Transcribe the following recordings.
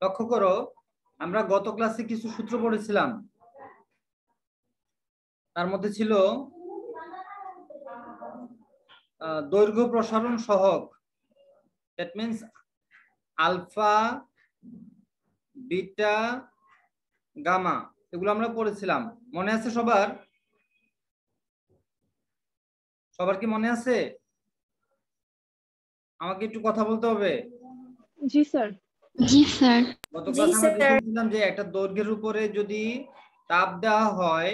লক্ষ্য করো, আমরা গত ক্লাসে কিছু সূত্র পড়েছিলাম। তার মধ্যে ছিল দৈর্ঘ্য প্রসারণ সহগ, that means alpha, beta, gamma, এগুলো আমরা পড়েছিলাম। মনে আছে সবার? সবার কি মনে আছে? আমাকে একটু কথা বলতে হবে। জি স্যার। জি স্যার। গত ক্লাসে আমরা দেখেছিলাম যে একটা দৈর্ঘ্যের উপরে যদি তাপ দেওয়া হয়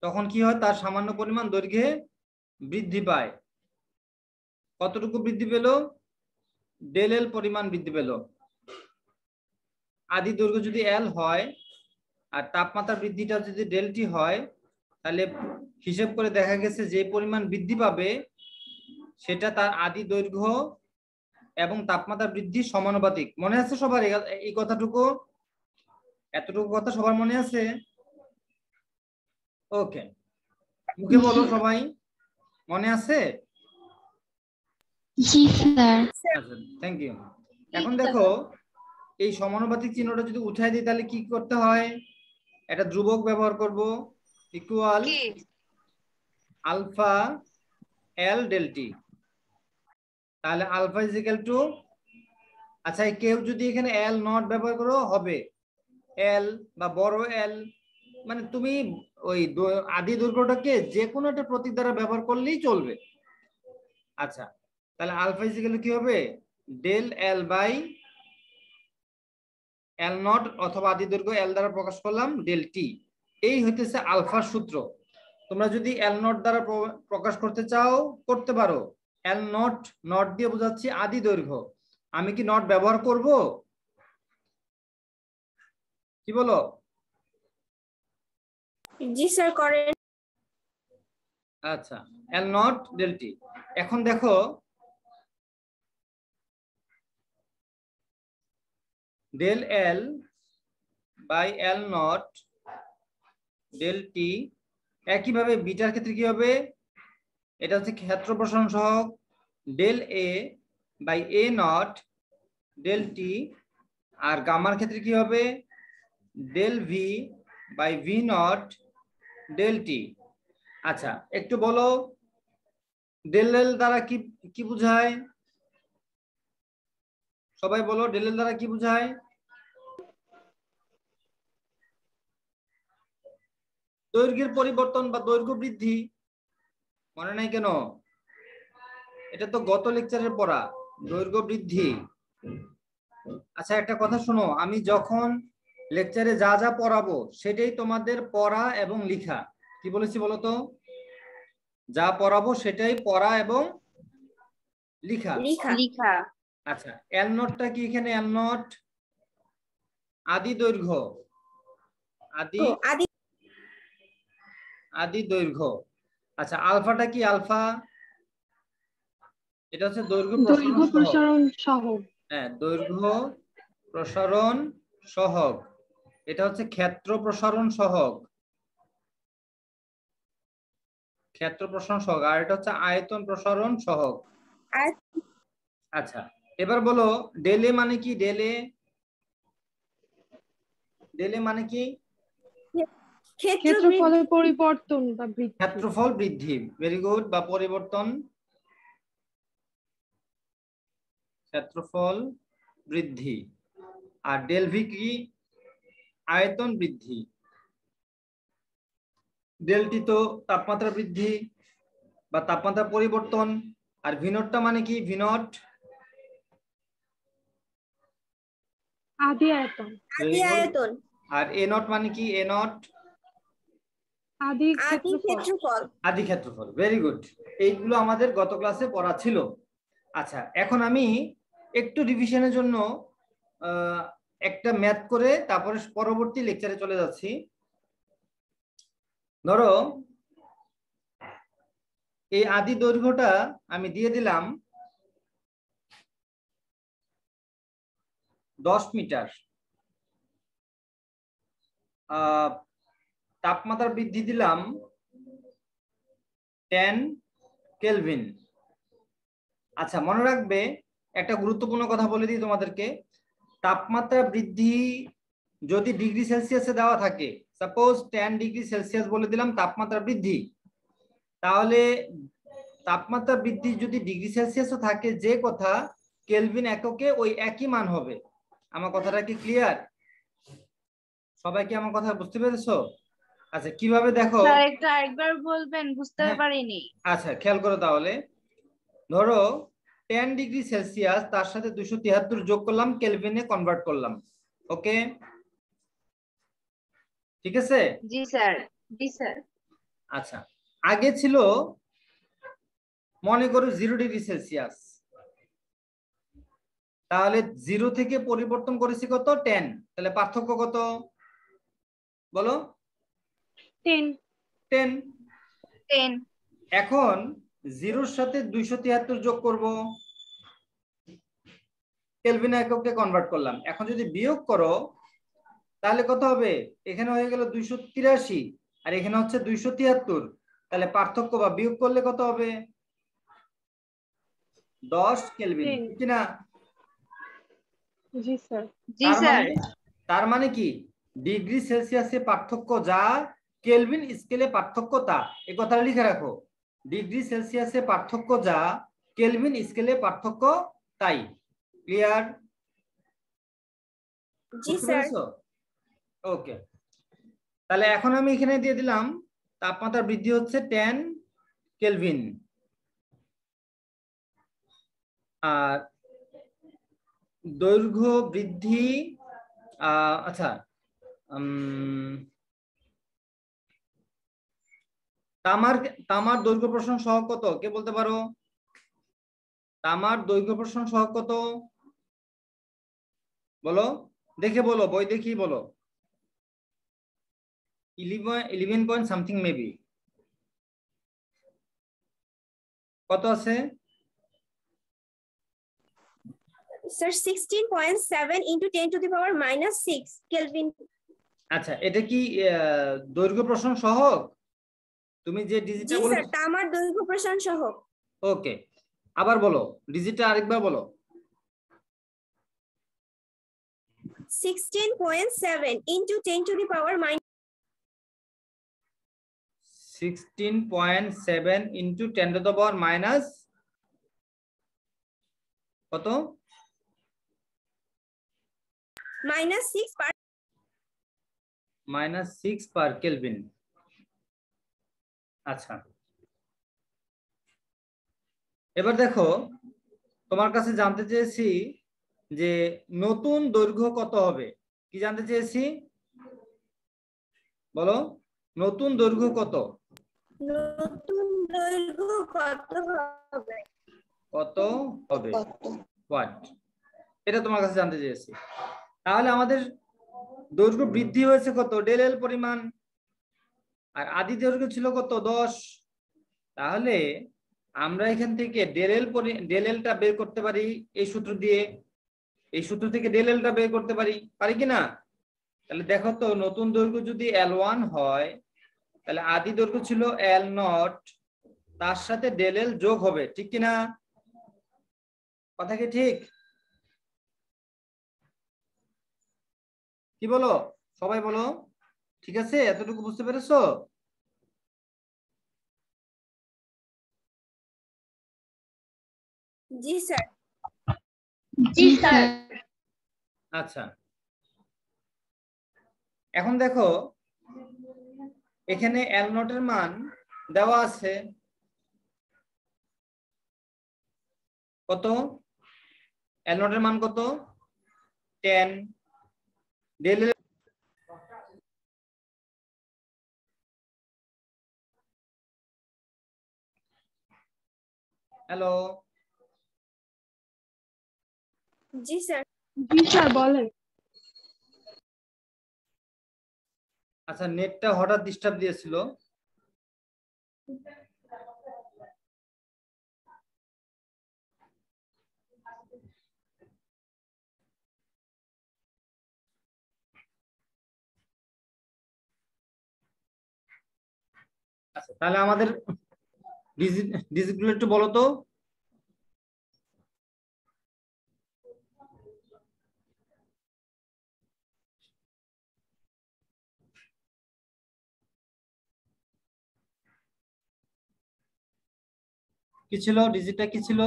তখন কি হয়, তার সামান্য পরিমাণ দৈর্ঘ্যে বৃদ্ধি পায়। কতটুকু বৃদ্ধি পেল? ডেল এল পরিমাণ বৃদ্ধি পেল। আদি দৈর্ঘ্য যদি এল হয় আর তাপমাত্রা বৃদ্ধিটা যদি ডেলটি হয়, তাহলে হিসেব করে দেখা গেছে যে পরিমাণ বৃদ্ধি পাবে সেটা তার আদি দৈর্ঘ্য এবং তাপমাত্রা বৃদ্ধির সমানুপাতিক। মনে আছে সবার এই কথাটুকু? এতটুকু কথা সবার মনে আছে? ওকে, মুখে বলো সবাই, মনে আছে? জি স্যার। আচ্ছা, থ্যাংক ইউ। এখন দেখো, এই সমানুপাতিক চিহ্নটা যদি উঠাই দিই তাহলে কি করতে হয়? একটা ধ্রুবক ব্যবহার করব, equal alpha L del T. তাহলে আলফা ইজ ইকুয়াল টু, আচ্ছা কেউ যদি এখানে এল নট ব্যবহার করো হবে এল বা বড় এল, মানে তুমি ওই আদি দৈর্ঘ্যটাকে যে কোনো একটা প্রতীক দ্বারা ব্যবহার করলেই চলবে। আচ্ছা, তাহলে আলফা ইজ ইকুয়াল টু কি হবে? Del L by L naught, অথবা আদি দৈর্ঘ্য এল দ্বারা প্রকাশ করলাম ডেল টি। এই হইতেছে আলফার সূত্র। তোমরা যদি এল নট দ্বারা প্রকাশ করতে চাও করতে পারো। এল নট, নট দিয়ে বোঝাচ্ছি আদি দৈর্ঘ্য। আমি কি নট ব্যবহার করব? কি বলো? জি স্যার করেন। আচ্ছা, এল নট ডেল টি। এখন দেখো, del L by L not del T. একইভাবে বিটার ক্ষেত্রে কি হবে? এটা হচ্ছে ক্ষেত্র প্রসারণ সহগ, del A by A naught del T. আর গামার ক্ষেত্রে কি হবে? Del V by V naught del T. আচ্ছা, একটু বলো ডেল এল দ্বারা কি কি বোঝায়? সবাই বলো ডেল এল দ্বারা কি বোঝায়? দৈর্ঘ্যের পরিবর্তন বা দৈর্ঘ্য বৃদ্ধি। মনে নাই কেন? এটা তো গত লেকচারের পড়া, দৈর্ঘ্য বৃদ্ধি। আচ্ছা, একটা কথা শোনো, আমি যখন লেকচারে যা যা পড়াবো সেটাই তোমাদের পড়া এবং লিখা। কি বলেছি বলো তো? যা পড়াবো সেটাই পড়া এবং লিখা। লিখা। আচ্ছা, এল নটটা কি? এখানে এল নট আদি দৈর্ঘ্য, আদি দৈর্ঘ্য। আচ্ছা, আলফাটা কি? আলফা এটা হচ্ছে দৈর্ঘ্য প্রসারণ সহগ। হ্যাঁ, দৈর্ঘ্য প্রসারণ সহগ। এটা হচ্ছে ক্ষেত্র প্রসারণ সহগ, ক্ষেত্র প্রসারণ সহগ। আর এটা হচ্ছে আয়তন প্রসারণ সহগ। আচ্ছা, এবার বলো ডেলে মানে কি? ডেলে, ডেলে মানে কি? ক্ষেত্রফলের পরিবর্তন বা বৃদ্ধি। ক্ষেত্রফল বৃদ্ধি, ভেরি গুড। বা পরিবর্তন, ক্ষেত্রফল বৃদ্ধি। আর ডেল ভি কি? আয়তন বৃদ্ধি। ডেলটি তো তাপমাত্রা বৃদ্ধি বা তাপমাত্রা পরিবর্তন। আর ভিনটটা মানে কি? ভিনট আদি আয়তন। আর এ নট মানে কি? এ নট আদি ক্ষেত্রফল। আদি ক্ষেত্রফল, ভেরি গুড। এইগুলো আমাদের গত ক্লাসে পড়া ছিল। আচ্ছা, এখন আমি একটু রিভিশনের জন্য একটা ম্যাথ করে তারপরে পরবর্তী লেকচারে চলে যাচ্ছি। ধরো এই আদি দৈর্ঘ্যটা আমি দিয়ে দিলাম 10 মিটার। তাপমাত্রা বৃদ্ধি দিলাম 10 কেলভিন। আচ্ছা, মনে রাখবে একটা গুরুত্বপূর্ণ কথা বলে দিই তোমাদেরকে। তাপমাত্রা বৃদ্ধি যদি ডিগ্রি সেলসিয়াসে দেওয়া থাকে, সাপোজ 10 ডিগ্রি সেলসিয়াস বলে দিলাম তাপমাত্রা বৃদ্ধি, তাহলে তাপমাত্রা বৃদ্ধি যদি ডিগ্রি সেলসিয়াসও থাকে, যে কথা কেলভিন এককে ওই একই মান হবে। আমার কথাটা কি ক্লিয়ার? সবাই কি আমার কথা বুঝতে পেরেছো? আচ্ছা, কিভাবে দেখো, স্যার একটু আরেকবার বলবেন, বুঝতে পারিনি। আচ্ছা খেয়াল করো তাহলে। ধরো 10 ডিগ্রি সেলসিয়াস, তার সাথে 273 যোগ করলাম, কেলভিনে কনভার্ট করলাম। ওকে, ঠিক আছে? জি স্যার, জি স্যার। আচ্ছা, আগে ছিল মনে করো 0 ডিগ্রি সেলসিয়াস, তাহলে 0 থেকে পরিবর্তন করেছি কত? 10। তাহলে পার্থক্য কত বলো? 10। 10। 10। এখন 0-র সাথে 273 যোগ করব, কেলভিন এককে কনভার্ট করলাম। এখন যদি বিয়োগ করো তাহলে কত হবে? এখানে হয়ে গেল 283 আর এখানে হচ্ছে 273। তাহলে পার্থক্য বা বিয়োগ করলে কত হবে? 10 কেলভিন, ঠিক না? জি স্যার। জি স্যার। তার মানে কি, ডিগ্রি সেলসিয়াসে পার্থক্য যা, কেলভিন স্কেলে পার্থক্য তা। এই কথাটা লিখে রাখো। ডিগ্রি সেলসিয়াসে পার্থক্য যা, কেলভিন স্কেলে পার্থক্য তাই। ক্লিয়ার? জি স্যার। ওকে, তাহলে এখন আমি এখানে দিয়ে দিলাম তাপমাত্রা বৃদ্ধি হচ্ছে 10 কেলভিন, আর দৈর্ঘ্য বৃদ্ধি আচ্ছা, তামার দৈর্ঘ্য প্রসারণ সহগ কত? কে বলতে পারো? তামার দৈর্ঘ্য প্রসারণ সহগ কত বলো? দেখে বলো, বই দেখি বলো। 11 পয়েন্ট সামথিং মেবি। কত আছে? Sir 16.7 into 10 to the power -6 kelvin. আচ্ছা, এটা কি দৈর্ঘ্য প্রসারণ সহগ? তুমি যে ডিজিটটা জি বলে, স্যার, তামার দৈর্ঘ্য প্রসারণ সহগ। ওকে, আবার বলো, ডিজিটটা আরেকবার বলো। 16.7 into 10 to the power -16.7 into 10 to the power minus কত? -6 পার কেলভিন। আচ্ছা, এবার দেখো, তোমার কাছে জানতে চেয়েছি যে নতুন দৈর্ঘ্য কত হবে। কি জানতে চেয়েছি বলো? নতুন দৈর্ঘ্য কত? নতুন দৈর্ঘ্য কত হবে? কত হবে? হোয়াট? এটা তোমার কাছে জানতে চেয়েছি। তাহলে আমাদের দৈর্ঘ্য বৃদ্ধি হয়েছে কত? ডেল এল পরিমাণ, আর আদি দৈর্ঘ্য ছিল কত? 10। তাহলে আমরা এখান থেকে ডেল এলটা বের করতে পারি এই সূত্র দিয়ে। এই সূত্র থেকে ডেল এলটা বের করতে পারি কি না? তাহলে দেখো তো, নতুন দৈর্ঘ্য যদি L1 হয়, তাহলে আদি দৈর্ঘ্য ছিল L0, তার সাথে ডেল এল যোগ হবে, ঠিক কিনা? কথা কি ঠিক? কি বলো সবাই, বলো ঠিক আছে? এতটুকু বুঝতে পেরেছো? জি স্যার। জি স্যার। আচ্ছা, এখন দেখো এখানে L0 এর মান দেওয়া আছে কত? L0 এর মান কত? 10। ডেল এল, হ্যালো, জি স্যার। জি স্যার বলেন। আচ্ছা, নেটটা হঠাৎ ডিস্টার্ব দিয়েছিল। আচ্ছা তাহলে আমাদের ডিজিটগুলো একটু বলো তো। কি ছিল ডিজিটটা, কি ছিল?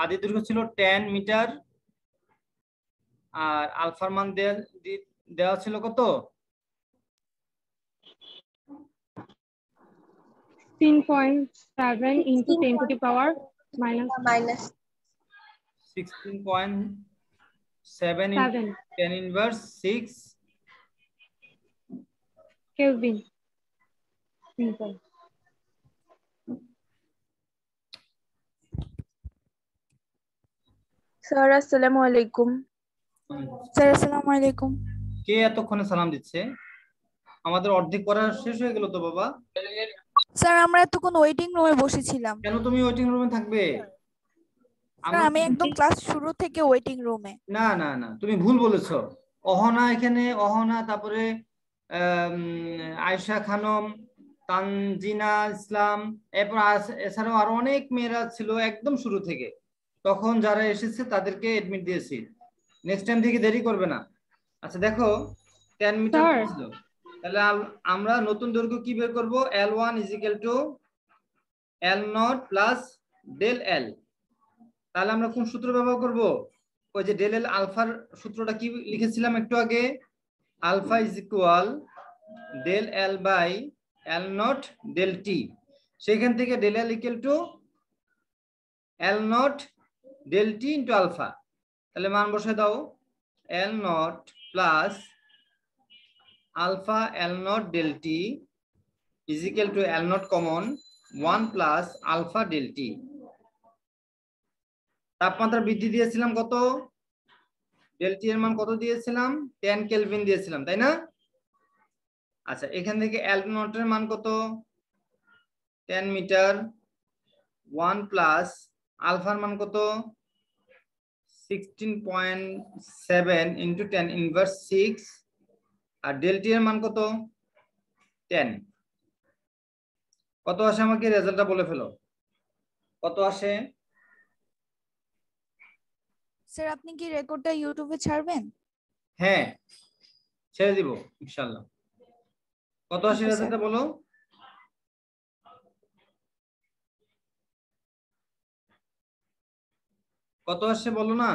আদি দৈর্ঘ্য ছিল 10 মিটার, আর আলফার মান দেওয়া ছিল কত? 16.7 into 10 to the power minus minus 16.7 into 7 10 inverse 6 Kelvin. Simple. Sir আসসালামু আলাইকুম। স্যার আসসালামু আলাইকুম। কে এতক্ষণে সালাম দিচ্ছে? আমাদের অর্ধেক পড়া শেষ হয়ে গেল তো বাবা। স্যার আমরা এতক্ষণ ওয়েটিং রুমে বসেছিলাম। কেন তুমি ওয়েটিং রুমে থাকবে? স্যার আমি একদম ক্লাস শুরু থেকে ওয়েটিং রুমে। না না না, তুমি ভুল বলেছো। অহনা এখানে, অহনা, তারপরে আয়েশা খানম, তানজিনা ইসলাম, এরপর এছাড়াও আরো অনেক মেয়েরা ছিল একদম শুরু থেকে। তখন যারা এসেছে তাদেরকে এডমিট দিয়েছি। নেক্সট টাইম থেকে দেরি করবে না। আচ্ছা দেখো 10 মিটার স্যার ছিল, তাহলে আমরা নতুন দৈর্ঘ্য কি বের করব? L1 L0 প্লাস ডেল এল। তাহলে আমরা কোন সূত্র ব্যবহার করব? ওই যে ডেল এল আলফার সূত্রটা কি লিখেছিলাম একটু আগে, alpha is equal del L by L not del T. সেখান থেকে del L equal to L not del T into alpha. তাহলে মান বসে দাও, L nought plus alpha L not del T is equal to L nought common 1 plus alpha del T. তাপমাত্রা বৃদ্ধি দিয়েছিলাম কত? ডেল টি এর মান কত দিয়েছিলাম? 10 কেলভিন দিয়েছিলাম, তাই না? আচ্ছা এখান থেকে এল নট এর মান কত? 10 মিটার। 1 প্লাস আলফার মান কত? 16.7 ইন্টু 10 ইনভার্স 6, আর ডেল টি এর মান কত? 10। কত আসে আমাকে রেজাল্টটা বলে ফেলো, কত আসে? স্যার আপনি কি রেকর্ডটা ইউটিউবে ছাড়বেন? হ্যাঁ ছেড়ে দিব ইনশাআল্লাহ। কত আসে আচ্ছা, রেজাল্টটা বলো। কত আসছে বলো না।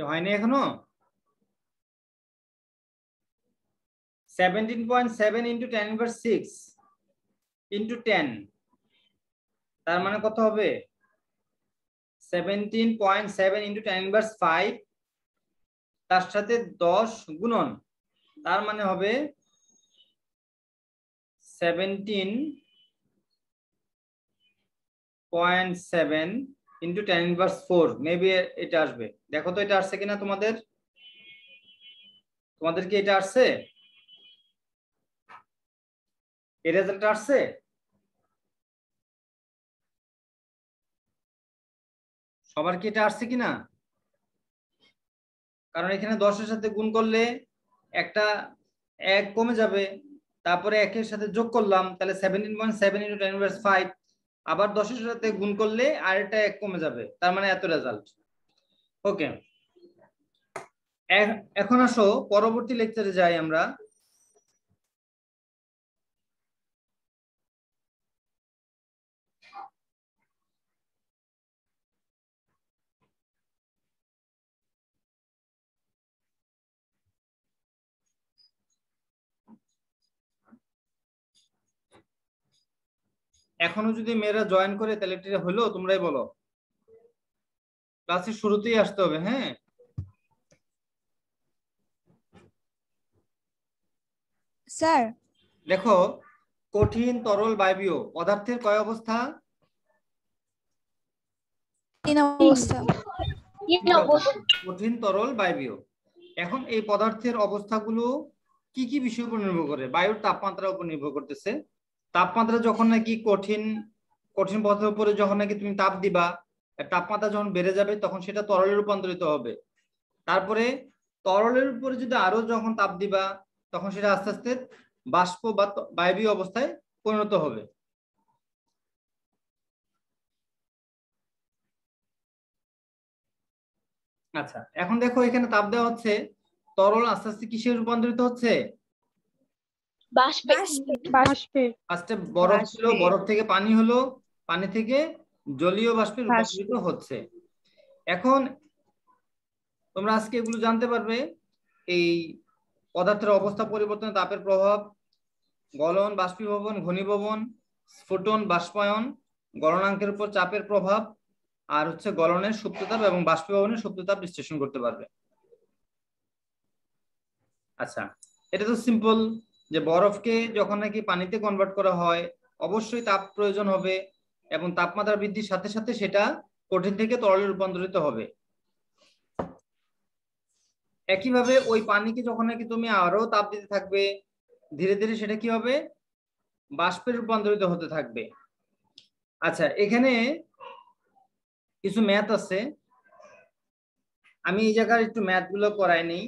হয়নি এখনো? 17.7 ইন্টু 10 ইনভার্স 6 ইন্টু 10, তার মানে কত হবে? 17.7 ইন্টু 10 ইনভার্স 5, তার সাথে 10 গুণন, তার মানে হবে 17.7 ইন্টু 10 ইনভার্স 4। মেবি এটা আসবে, দেখো তো এটা আসছে কিনা তোমাদের। তোমাদের কি এটা আসছে? এই রেজাল্ট আসছে? সবার কি এটা আসছে কিনা? কারণ এখানে 10 এর সাথে গুণ করলে একটা 1 কমে যাবে, তারপরে 1 এর সাথে যোগ করলাম, তাহলে 17.7 ইন্টু 10 ইনভার্স 5, আবার 10 এর সাথে গুণ করলে আরেকটা 1 কমে যাবে, তার মানে এত রেজাল্ট। ওকে, এখন আসো পরবর্তী লেকচারে যাই আমরা। এখনো যদি মেয়েরা জয়েন করে তাহলে এটা হলো, তোমরাই বলো। ক্লাসের শুরুতেই আসতে হবে, হ্যাঁ। স্যার দেখো কঠিন, তরল, বায়বীয় পদার্থের কয় অবস্থা? 3 অবস্থা। কঠিন, তরল, বায়বীয়। এখন এই পদার্থের অবস্থাগুলো কি কি বিষয়ের উপর নির্ভর করে? বায়ুর তাপমাত্রার উপর নির্ভর করতেছে। তাপমাত্রা যখন নাকি কঠিন পদার্থের উপরে যখন নাকি তুমি তাপ দিবা, তাপমাত্রা যখন বেড়ে যাবে তখন সেটা তরলে রূপান্তরিত হবে। তারপরে তরলের উপরে যদি আরো যখন তাপ দিবা তখন সেটা আস্তে আস্তে বাষ্প বা বায়বীয় অবস্থায় পরিণত হবে। আচ্ছা, এখন দেখো এখানে তাপ দেওয়া হচ্ছে, তরল আস্তে আস্তে কিসে রূপান্তরিত হচ্ছে? বাষ্পে। ফার্স্টে বরফ ছিল, বরফ থেকে পানি হলো, পানি থেকে জলীয় বাষ্পে রূপান্তরিত হচ্ছে। এখন তোমরা আজকে এগুলো জানতে পারবে, এই পদার্থের অবস্থা পরিবর্তনে তাপের প্রভাব, গলন, বাষ্পীভবন, ঘনীভবন, স্ফুটন, বাষ্পায়ন, গলনাঙ্কের উপর চাপের প্রভাব, আর হচ্ছে গলনের সুপ্ততাপ এবং বাষ্পীভবনের সুপ্ততাপ বিশ্লেষণ করতে পারবে। আচ্ছা, এটা তো সিম্পল যে বরফকে যখন নাকি পানিতে কনভার্ট করা হয় অবশ্যই তাপ প্রয়োজন হবে এবং তাপমাত্রা বৃদ্ধির সাথে সাথে সেটা কঠিন থেকে তরলে রূপান্তরিত হবে। একইভাবে ওই পানিকে যখন নাকি তুমি আরো তাপ দিতে থাকবে ধীরে ধীরে সেটা কি হবে? বাষ্পে রূপান্তরিত হতে থাকবে। আচ্ছা, এখানে কিছু ম্যাথ আছে, আমি এই জায়গায় একটু ম্যাথ গুলো করাই নেই।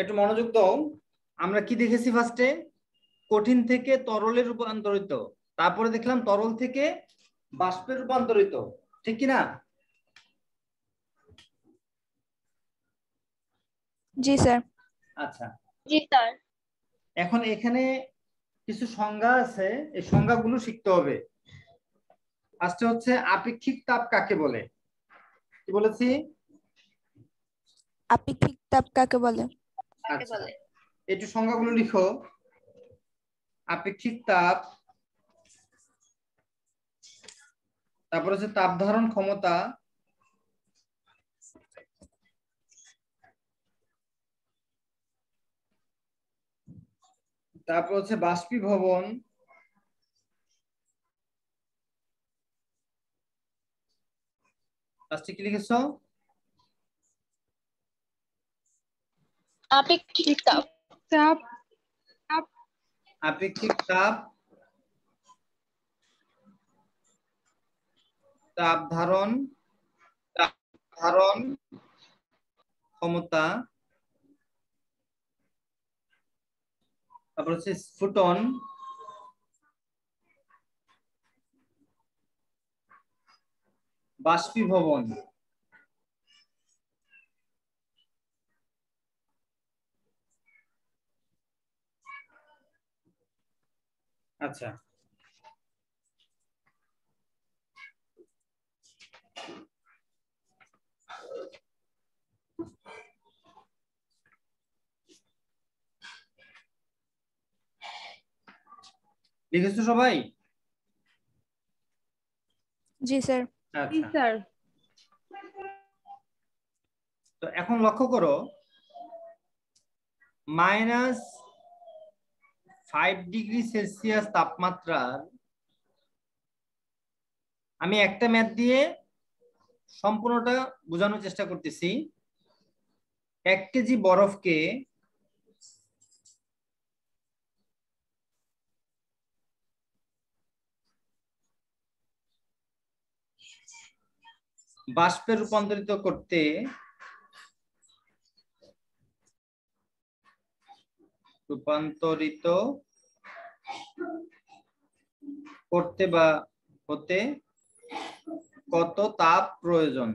একটু মনোযোগ দাও। আমরা কি দেখেছি? ফার্স্টে কঠিন থেকে তরলে রূপান্তরিত, তারপরে দেখলাম তরল থেকে বাষ্পে রূপান্তরিত, ঠিক কিনা? জি স্যার। আচ্ছা, জি স্যার। এখন এখানে কিছু সংজ্ঞা আছে, এই সংজ্ঞাগুলো শিখতে হবে। ফার্স্টে হচ্ছে আপেক্ষিক তাপ কাকে বলে? কি বলেছি? আপেক্ষিক তাপ কাকে বলে? আচ্ছা, একটু সংজ্ঞাগুলো লিখো। আপেক্ষিক তাপ, তারপর হচ্ছে তাপ ধারণ ক্ষমতা, তারপর হচ্ছে বাষ্পীভবন, লাস্টে কি লিখেছো? আপেক্ষিক তাপ। আপেক্ষিক তাপ, তাপ ধারণ ক্ষমতা, তারপর হচ্ছে স্ফুটন, বাষ্পীভবন। আচ্ছা, লিখেছো সবাই? জি স্যার। আচ্ছা, তো এখন লক্ষ্য করো, -5°C তাপমাত্রার আমি একটা ম্যাথ দিয়ে সম্পূর্ণটা বোঝানোর চেষ্টা করতেছি। 1 কেজি বরফকে বাষ্পে রূপান্তরিত করতে বা হতে কত তাপ প্রয়োজন?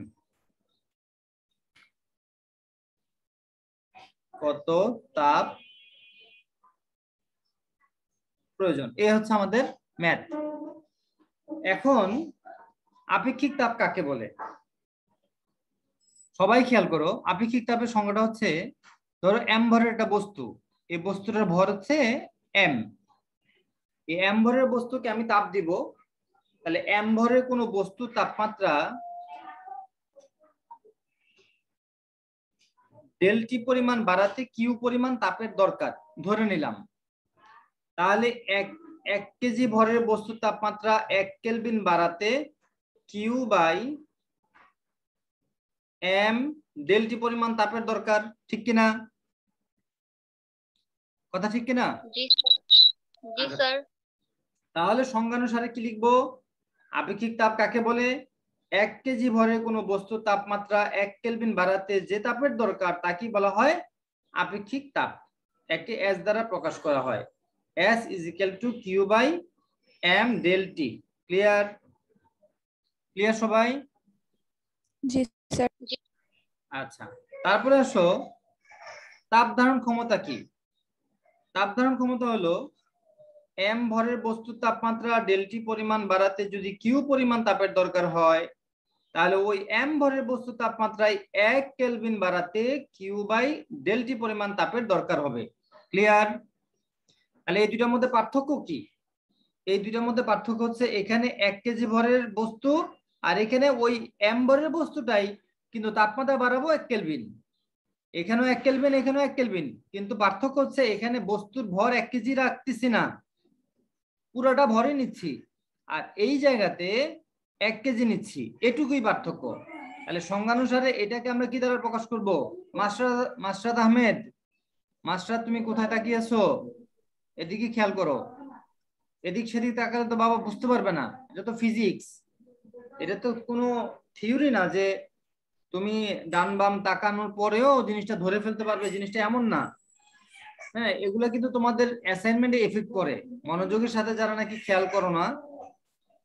কত তাপ প্রয়োজন, এ হচ্ছে আমাদের ম্যাথ। এখন আপেক্ষিক তাপ কাকে বলে? সবাই খেয়াল করো, আপেক্ষিক তাপের সংজ্ঞাটা হচ্ছে, ধরো এম ভরের একটা বস্তু, এই বস্তুটার ভর হচ্ছে এম। এই এম ভরের বস্তুকে আমি তাপ দিব, তাহলে এম ভরের কোনো বস্তুর তাপমাত্রা ডেলটি পরিমাণ বাড়াতে কিউ পরিমাণ তাপের দরকার ধরে নিলাম। তাহলে এক কেজি ভরের বস্তুর তাপমাত্রা 1 কেলভিন বাড়াতে কিউ বাই এম ডেলটি পরিমাণ তাপের দরকার, ঠিক কিনা? কথা ঠিক কিনা? জি স্যার। তাহলে সংজ্ঞানুসারে কি লিখবো? আপেক্ষিক তাপ কাকে বলে? 1 কেজি ভরের কোনো বস্তুর তাপমাত্রা 1 কেলভিন বাড়াতে যে তাপের দরকার তাকে বলা হয় আপেক্ষিক তাপ। একে এস দ্বারা প্রকাশ করা হয়, S = Q by M del T। Clear? Clear সবাই? জি স্যার। আচ্ছা, তারপরে আসো তাপ ধারণ ক্ষমতা কি? তাপ ধারণ ক্ষমতা হলো এম ভরের বস্তুর তাপমাত্রা ডেলটি পরিমাণ বাড়াতে যদি কিউ পরিমাণ তাপের দরকার হয়, তাহলে ওই এম ভরের বস্তুর তাপমাত্রায় 1 কেলভিন বাড়াতে কিউ বাই ডেলটি পরিমাণ তাপের দরকার হবে। ক্লিয়ার? তাহলে এই দুটার মধ্যে পার্থক্য কি? এই দুটার মধ্যে পার্থক্য হচ্ছে এখানে 1 কেজি ভরের বস্তু, আর এখানে ওই এম ভরের বস্তুটাই, কিন্তু তাপমাত্রা বাড়াবো 1 কেলভিন। এখানেও 1 কেলভিন, এখানেও 1 কেলভিন, কিন্তু পার্থক্য হচ্ছে এখানে বস্তুর ভর 1 কেজি রাখতেছি না, পুরোটা ভরে নিচ্ছি, আর এই জায়গাতে 1 কেজি নিচ্ছি, এটুকুই পার্থক্য। তাহলে সংজ্ঞানুসারে এটাকে আমরা কি দ্বারা প্রকাশ করব? মাসরাত আহমেদ, মাসরাত তুমি কোথায় তাকিয়েছো? এদিকে খেয়াল করো, এদিক সেদিক তাকালে তো বাবা বুঝতে পারবে না, এটা তো ফিজিক্স, এটা তো কোনো থিওরি না যে তুমি ডান বাম তাকানোর পরেও জিনিসটা ধরে ফেলতে পারবে, জিনিসটা এমন না। হ্যাঁ, এগুলা কিন্তু তোমাদের অ্যাসাইনমেন্টে এফেক্ট করে। মনোযোগের সাথে যারা নাকি খেয়াল করো না,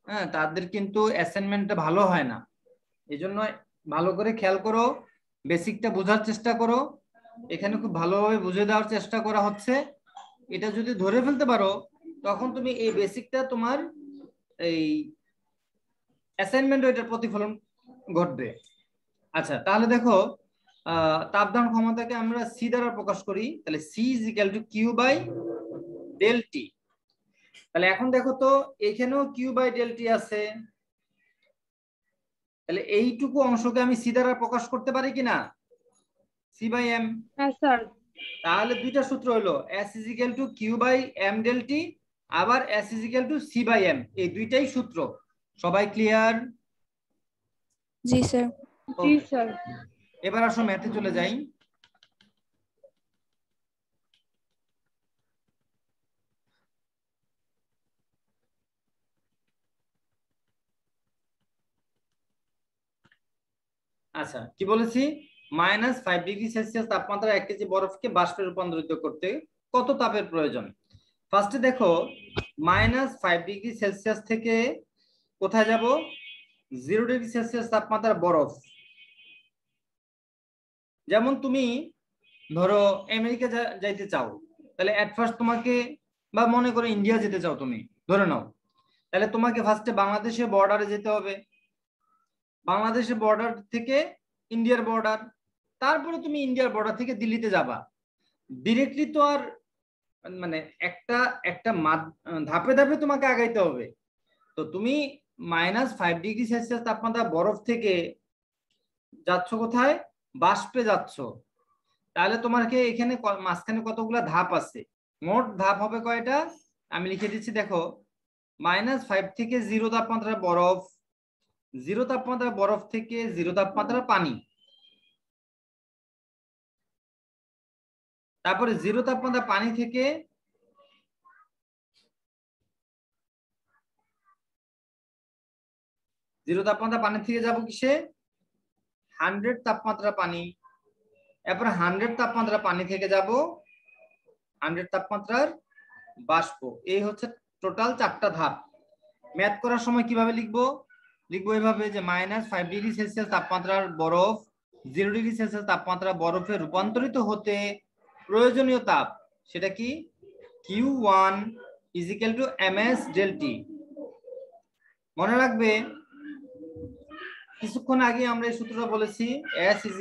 হ্যাঁ, তাদের কিন্তু অ্যাসাইনমেন্টটা ভালো হয় না। এই জন্য ভালো করে খেয়াল করো, বেসিকটা বোঝার চেষ্টা করো। এখানে খুব ভালোভাবে বুঝে দেওয়ার চেষ্টা করা হচ্ছে। এটা যদি ধরে ফেলতে পারো, তখন তুমি এই বেসিকটা তোমার এই অ্যাসাইনমেন্টে এটার প্রতিফলন ঘটবে। আচ্ছা, তাহলে দেখো তাপ ধারণ ক্ষমতাকে আমরা সি দ্বারা প্রকাশ করি, তাহলে C = Q by del T. তাহলে এখন দেখো তো এখানেও কিউ বাই ডেল টি আছে, তাহলে এইটুকু অংশকে আমি সি দ্বারা প্রকাশ করতে পারি কিনা? C by M. হ্যাঁ স্যার। তাহলে দুইটা সূত্র হলো S = Q by M del T, আবার S = সি বাই এম, এই দুইটাই সূত্র। সবাই ক্লিয়ার? জি স্যার। জি স্যার। এবার আসো ম্যাথে চলে যাই। আচ্ছা, কি বলেছি? -5°C তাপমাত্রা 1 কেজি বরফকে বাষ্পে রূপান্তরিত করতে কত তাপের প্রয়োজন? ফার্স্টে দেখো, -5°C থেকে কোথায় যাব? 0°C তাপমাত্রার বরফ। যেমন তুমি ধরো আমেরিকা যাইতে চাও, তাহলে এট ফার্স্ট তোমাকে, বা মনে করো ইন্ডিয়া যেতে চাও তুমি, ধরে নাও, তাহলে তোমাকে ফার্স্টে বাংলাদেশের বর্ডারে যেতে হবে, বাংলাদেশের বর্ডার থেকে ইন্ডিয়ার বর্ডার, তারপরে তুমি ইন্ডিয়ার বর্ডার থেকে দিল্লিতে যাবা। ডিরেক্টলি তো আর মানে একটা একটা ধাপে ধাপে তোমাকে আগাইতে হবে। তো তুমি -5°C তাপমাত্রা বরফ থেকে যাচ্ছ কোথায়? বাষ্পে যাচ্ছ। তাহলে তোমাকে এখানে মাঝখানে কতগুলা ধাপ আছে, মোট ধাপ হবে কয়টা? আমি লিখে দিচ্ছি, দেখো, -5 থেকে 0 তাপমাত্রা বরফ, 0 তাপমাত্রা বরফ থেকে 0 তাপমাত্রা পানি, তারপরে 0 তাপমাত্রা পানি থেকে 0 তাপমাত্রা পানি থেকে যাব কিসে? 100 তাপমাত্রা পানি, এরপর 100 তাপমাত্রা পানি থেকে যাব 100 তাপমাত্রার বাষ্প। এই হচ্ছে টোটাল 4টা ধাপ। ম্যাথ করার সময় কিভাবে লিখবো এইভাবে যে -5 ডিগ্রি সেলসিয়াস তাপমাত্রার বরফ 0 ডিগ্রি সেলসিয়াস তাপমাত্রা বরফে রূপান্তরিত হতে প্রয়োজনীয় তাপ, সেটা কি Q1 = ms del T। মনে রাখবে কিছুক্ষণ আগে আমরা এই সূত্রটা বলেছি, S =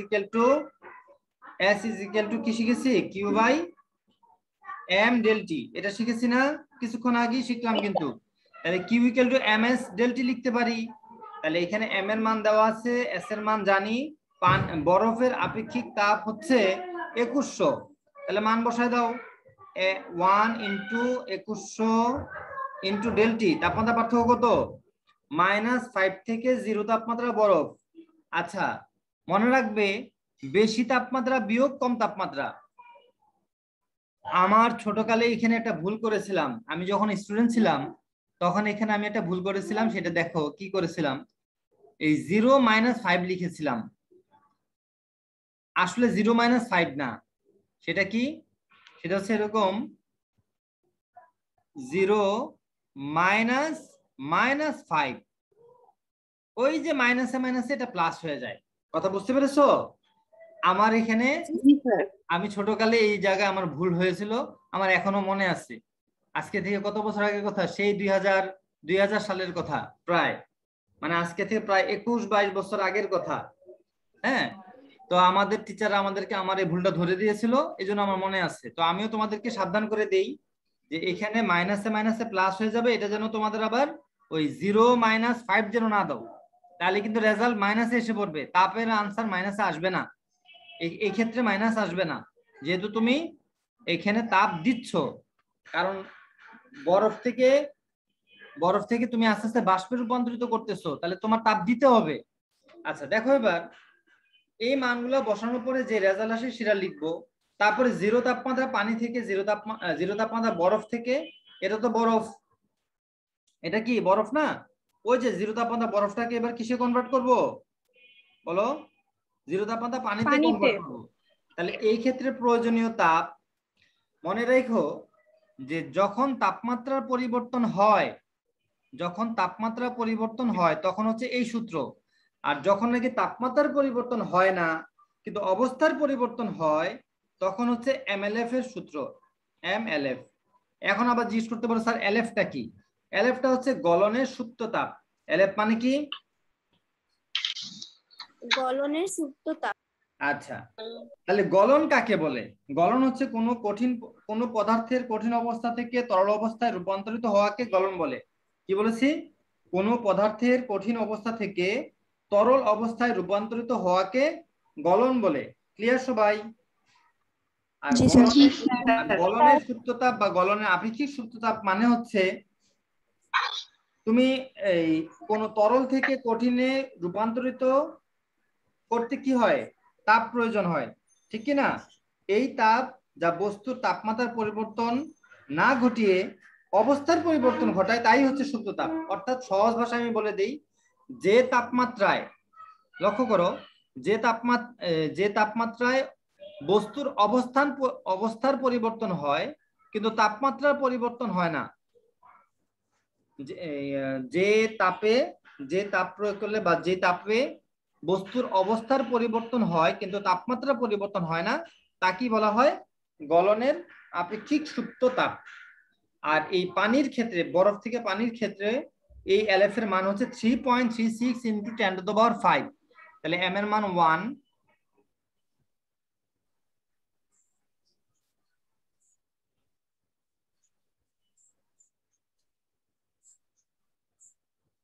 কি শিখেছি, Q/m del T, এটা শিখেছি না কিছুক্ষণ আগে শিখলাম। কিন্তু তাহলে Q = ms del T লিখতে পারি। তাহলে এখানে m এর মান দেওয়া আছে, s এর মান জানি, বরফের আপেক্ষিক তাপ হচ্ছে 2100, তাহলে মান বসায় দাও 1 × 2100 × del T। তাপমাত্রা পার্থক্য কত, -5 থেকে 0 তাপমাত্রা বরফ। আচ্ছা মনে রাখবে বেশি তাপমাত্রা বিয়োগ কম তাপমাত্রা। আমার ছোটকালে এখানে একটা ভুল করেছিলাম, আমি যখন স্টুডেন্ট ছিলাম তখন এখানে আমি একটা ভুল করেছিলাম, সেটা দেখো কি করেছিলাম, এই 0 - 5 লিখেছিলাম, আসলে 0 - 5 না, সেটা কি, সেটা হচ্ছে এরকম 0 - -5, ওই যে মাইনাসে মাইনাসে এটা প্লাস হয়ে যায়। কথা বুঝতে পেরেছো? আমার এখানে আমি ছোটকালে এই জায়গায় আমার ভুল হয়েছিল, আমার এখনো মনে আছে। আজকে থেকে কত বছর আগের কথা, সেই 2000 সালের কথা, প্রায় মানে আজকে থেকে প্রায় 21-22 বছর আগের কথা। হ্যাঁ, তো আমাদের টিচাররা আমাদেরকে আমার এই ভুলটা ধরে দিয়েছিল, এই জন্য আমার মনে আছে। তো আমিও তোমাদেরকে সাবধান করে দেই যে এখানে মাইনাসে মাইনাসে প্লাস হয়ে যাবে, এটা যেন তোমাদের আবার ওই 0 - 5 যেন না দাও, তাহলে কিন্তু রেজাল্ট মাইনাসে এসে পড়বে, তাপের আনসার মাইনাসে আসবে না। এই ক্ষেত্রে মাইনাস আসবে না, যেহেতু তুমি এখানে তাপ দিচ্ছ, কারণ বরফ থেকে তুমি আস্তে আস্তে বাষ্পে রূপান্তরিত করতেছো, তাহলে তোমার তাপ দিতে হবে। আচ্ছা দেখো এবার এই মানগুলো বসানোর পরে যে রেজাল্ট আসে সেটা লিখবো। তারপরে 0 তাপমাত্রা পানি থেকে 0 তাপমাত্রা বরফ থেকে, এটা তো বরফ, এটা কি বরফ না, ওই যে 0 তাপমাত্রা বরফটাকে এবার কিসে কনভার্ট করব বলো, 0 তাপমাত্রা পানিতে কনভার্ট করব। তাহলে এই ক্ষেত্রে প্রয়োজনীয় তাপ, মনে রেখো যে যখন তাপমাত্রার পরিবর্তন হয়, তখন হচ্ছে এই সূত্র, আর যখন নাকি তাপমাত্রার পরিবর্তন হয় না কিন্তু অবস্থার পরিবর্তন হয়, তখন হচ্ছে MLF এর সূত্র, MLF। এখন আবার জিজ্ঞেস করতে পারো স্যার LF-টা কি? LF-টা হচ্ছে গলনের সুপ্ত তাপ। LF মানে কি? গলনের সুপ্ত তাপ। আচ্ছা, তাহলে গলন কাকে বলে? গলন হচ্ছে কোনো পদার্থের কঠিন অবস্থা থেকে তরল অবস্থায় রূপান্তরিত হওয়াকে গলন বলে। কি বলেছি? কোনো পদার্থের কঠিন অবস্থা থেকে তরল অবস্থায় রূপান্তরিত হওয়াকে গলন বলে। ক্লিয়ার সবাই? আর গলনের সুপ্ততাপ বা গলনের আপেক্ষিক সুপ্ততাপ মানে হচ্ছে তুমি এই কোন তরল থেকে কঠিনে রূপান্তরিত করতে কি হয়, তাপ প্রয়োজন হয়, ঠিক কি না? এই তাপ যা বস্তুর তাপমাত্রার পরিবর্তন না ঘটিয়ে অবস্থার পরিবর্তন ঘটায়, তাই হচ্ছে সুপ্ত তাপ। অর্থাৎ সহজ ভাষায় আমি বলে দিই, যে তাপমাত্রায়, লক্ষ্য করো, যে তাপমাত্রায় বস্তুর অবস্থার পরিবর্তন হয় কিন্তু তাপমাত্রার পরিবর্তন হয় না, যে তাপ প্রয়োগ করলে বা যে তাপে বস্তুর অবস্থার পরিবর্তন হয় কিন্তু তাপমাত্রা পরিবর্তন হয় না, তা কি বলা হয়? গলনের আপেক্ষিক সুপ্ত তাপ। আর এই পানির ক্ষেত্রে, বরফ থেকে পানির ক্ষেত্রে এই LF এর মান হচ্ছে 3.36 × 10⁵। তাহলে m এর মান 1,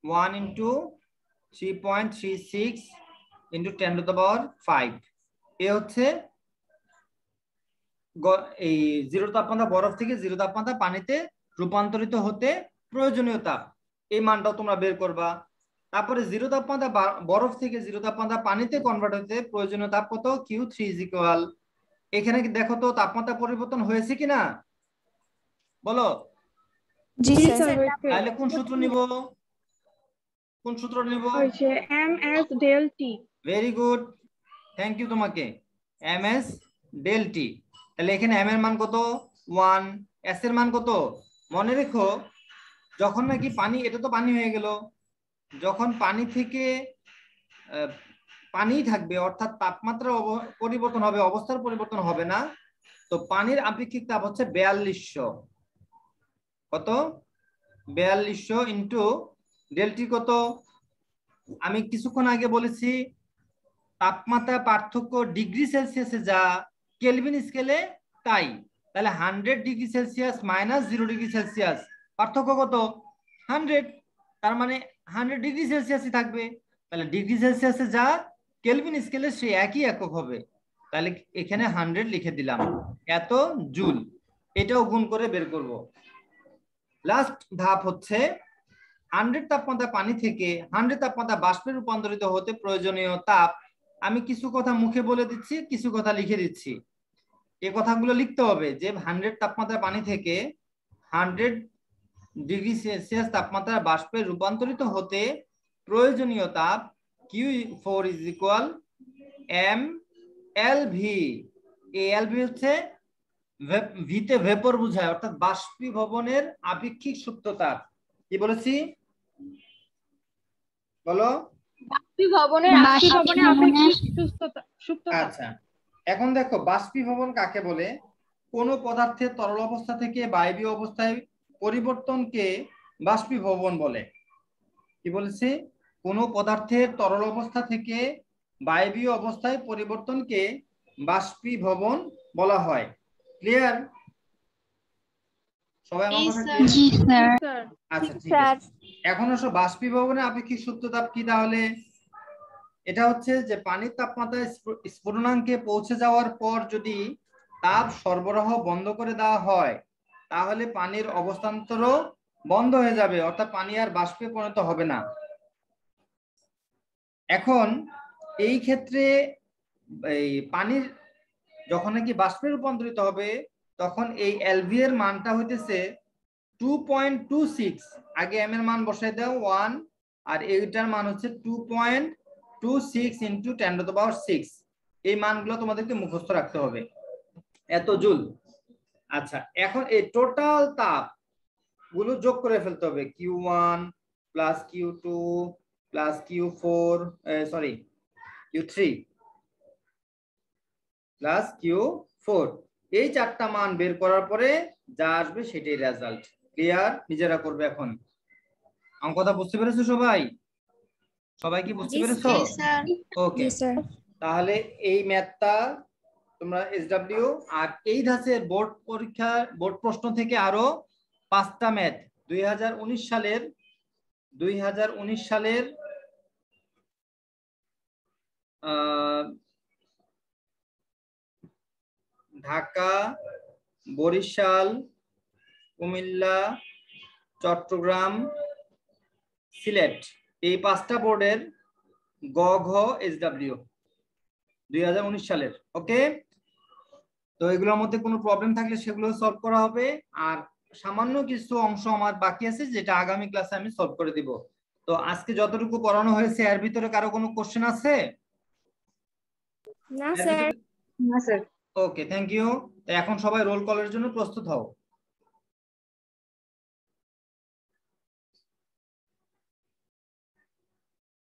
× 3.36 × 10⁵। এ হচ্ছে এই 0 তাপমাত্রা বরফ থেকে 0 তাপমাত্রা পানিতে রূপান্তরিত হতে প্রয়োজনীয় তাপ। এই মানটাও তোমরা বের করবা। তারপরে 0 তাপমাত্রা বরফ থেকে 0 তাপমাত্রা পানিতে কনভার্ট হতে প্রয়োজনীয় তাপ কত? Q3 = এখানে দেখো তো তাপমাত্রা পরিবর্তন হয়েছে কিনা বলো। জি স্যার। তাহলে কোন সূত্র নিব? ms del T। Very good, thank you তোমাকে, ms del t। তাহলে এখানে m এর মান কত 1, s এর মান কত? মনে রেখো যখন নাকি পানি, এটা তো পানি হয়ে গেল, যখন পানি থেকে পানি থাকবে অর্থাৎ তাপমাত্রা পরিবর্তন হবে, অবস্থার পরিবর্তন হবে না, তো পানির আপেক্ষিক তাপ হচ্ছে 4200। কত? 4200 ইন্টু ডেলটি কত? আমি কিছুক্ষণ আগে বলেছি তাপমাত্রা পার্থক্য ডিগ্রি সেলসিয়াসে যা কেলভিন স্কেলে তাই। তাহলে 100 degree Celsius minus 0 degree Celsius পার্থক্য কত? 100। তার মানে 100 ডিগ্রি সেলসিয়াসই থাকবে। তাহলে ডিগ্রি সেলসিয়াসে যা কেলভিন স্কেলে সে একই একক হবে। তাহলে এখানে 100 লিখে দিলাম, এত জুল। এটাও গুণ করে বের করব। লাস্ট ধাপ হচ্ছে 100 তাপমাত্রা পানি থেকে 100 তাপমাত্রা বাষ্পে রূপান্তরিত হতে প্রয়োজনীয় তাপ। আমি কিছু কথা মুখে বলে দিচ্ছি, কিছু কথা লিখে দিচ্ছি। এই কথাগুলো লিখতে হবে যে 100 তাপমাত্রা পানি থেকে 100 ডিগ্রি সেলসিয়াস তাপমাত্রা বাষ্পে রূপান্তরিত হতে প্রয়োজনীয় তাপ Q4 is equal mLV। এই LV হচ্ছে ভিতে ভেপর বোঝায়, অর্থাৎ বাষ্পীভবনের আপেক্ষিক সুপ্ত তাপ। কি বলেছি বলো? বাষ্পীভবনের আপেক্ষিক সুপ্ত তাপ। আচ্ছা, এখন দেখো বাষ্পীভবন কাকে বলে? কোন পদার্থের তরল অবস্থা থেকে বায়বীয় অবস্থায় পরিবর্তনকে বাষ্পীভবন বলে। কি বলেছি? কোন পদার্থের তরল অবস্থা থেকে বায়বীয় অবস্থায় পরিবর্তনকে বাষ্পীভবন বলা হয়। ক্লিয়ার? সবাই আমার কথা ক্লিয়ার? জি স্যার। আচ্ছা ঠিক আছে। এখন আসো বাষ্পীভবনের আপেক্ষিক সুপ্ত তাপ কি তাহলে? এটা হচ্ছে যে পানির তাপমাত্রা স্ফুটনাঙ্কে পৌঁছে যাওয়ার পর যদি তাপ সরবরাহ বন্ধ করে দেওয়া হয় তাহলে পানির অবস্থান্তরও বন্ধ হয়ে যাবে, অর্থাৎ পানি আর বাষ্পে পরিণত হবে না। এখন এই ক্ষেত্রে এই পানির যখন নাকি বাষ্পে রূপান্তরিত হবে তখন এই এলভি এর মানটা হইতেছে 2.26। আগে এম এর মান বসাই দাও 1, আর এইটার মান হচ্ছে 2.26 ইন্টু 10⁶। এই মানগুলো তোমাদেরকে মুখস্থ রাখতে হবে, এত জুল। আচ্ছা, এখন এই টোটাল তাপ গুলো যোগ করে ফেলতে হবে, Q1 plus Q2 plus Q4 sorry Q3 plus Q4। এই চারটা মান বের করার পরে যা আসবে সেটাই রেজাল্ট। ক্লিয়ার? নিজেরা করবে। এখন আমার কথা বুঝতে পেরেছো সবাই? সবাই কি বুঝতে পেরেছো? ওকে, তাহলে এই ম্যাথটা তোমরা SW আর এই ধাঁচের বোর্ড পরীক্ষা বোর্ড প্রশ্ন থেকে আরো 5টা ম্যাথ 2019 সালের ঢাকা, বরিশাল, কুমিল্লা, চট্টগ্রাম, সিলেট, এই 5টা বোর্ডের গ ঘ SW 2019 সালের। ওকে, তো এগুলোর মধ্যে কোনো প্রবলেম থাকলে সেগুলো সলভ করা হবে। আর সামান্য কিছু অংশ আমার বাকি আছে যেটা আগামী ক্লাসে আমি সলভ করে দিব। তো আজকে যতটুকু পড়ানো হয়েছে এর ভিতরে কারো কোনো কোশ্চেন আছে? না স্যার। Okay, thank you. এখন সবাই রোল কলের জন্য প্রস্তুত হও।